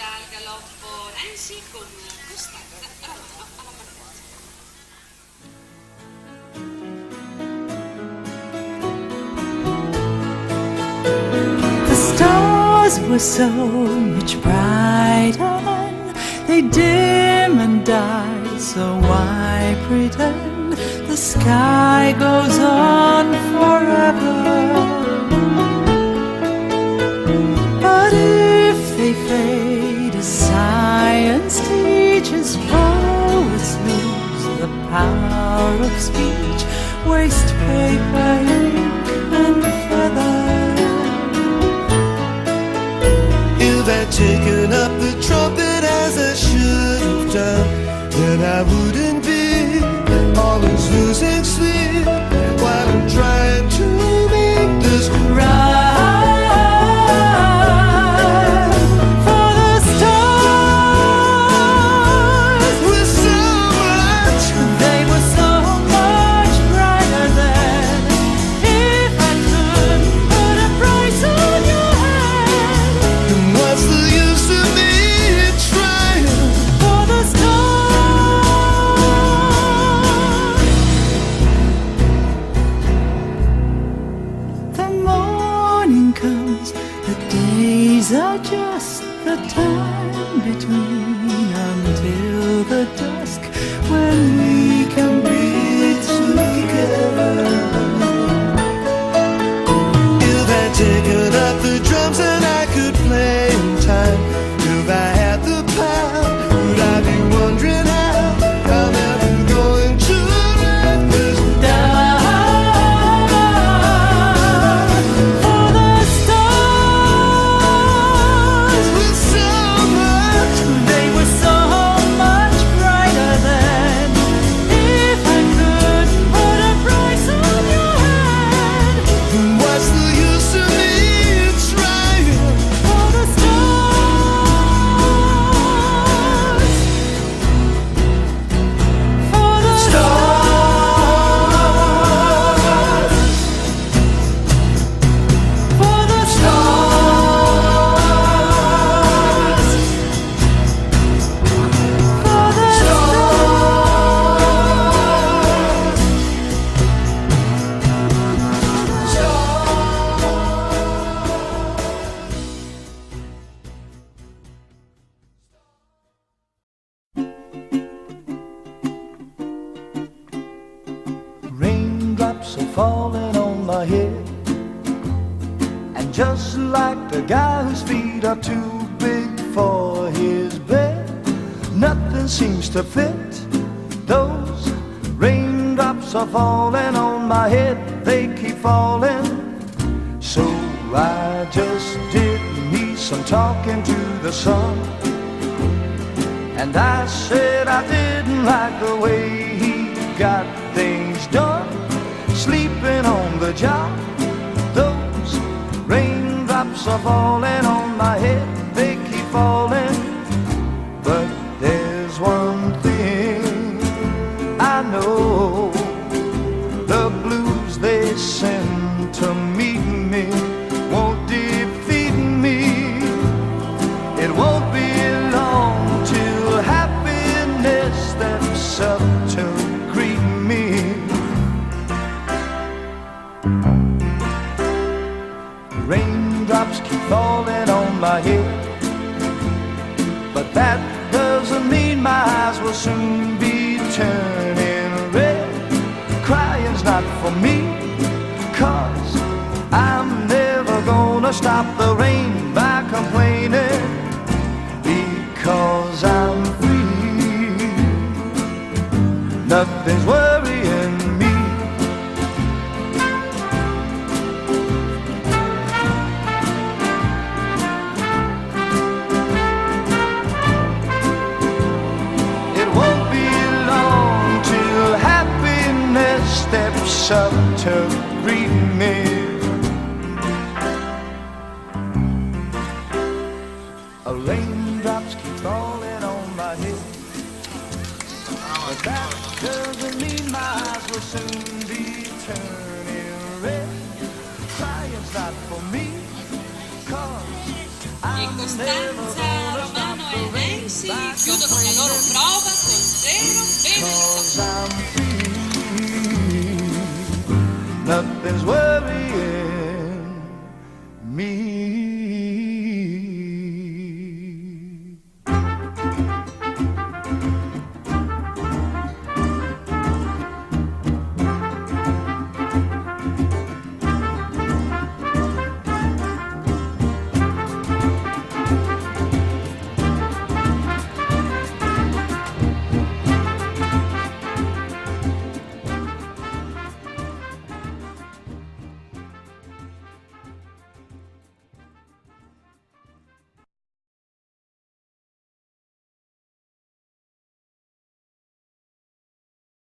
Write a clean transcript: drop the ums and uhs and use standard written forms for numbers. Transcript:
viaggia al galoppo Nancy con Costanza Ramano alla partenza. The stars were so much brighter, they dim and die, so why pretend the sky goes on forever? But if they fade as science teaches, poets lose the power of speech, waste paper, ink and feather. If I'd taken up the trumpet as I should have done, then I wouldn't be always losing sleep while I'm trying to make this right. For the stars With so much, they were so much brighter than. If I could put a price on your head, then what's the use of me trying? for the stars. The morning comes, the days are just the time between until the dusk when we can be together. If I'd taken up the drums and I could play in time, if I had the power, would I be wondering how I'm ever going to let this Down for the stars, with so much? they were so much brighter than. If I could put a price on your head, Then what's the use of me trying? for the stars, for the Stars, for the stars, for the Raindrops are falling on my head, and just like the guy whose feet are too big for his bed, nothing seems to fit. Those raindrops are falling on my head, they keep falling. So I just did me some talking to the sun, and I said I didn't like the way he got things done, sleeping on the job. Those raindrops are falling on my head, they keep falling. But there's one thing I know, the blues they send to meet me won't defeat me. It won't be long till happiness steps up to greet me. Raindrops keep falling on my head, but that doesn't mean my eyes will soon be turning red. Crying's not for me, 'cause I'm never gonna stop the rain by complaining, because I'm free. Nothing's worrying me. It won't be long till happiness steps up to greet me. Raindrops keep falling on my head, but that doesn't mean my eyes will soon be turning red. Crying's not for me, 'cause I'm never Costanza gonna Romano chiudono la loro prova con 0 penalità. 'Cause I'm free. Nothing's worth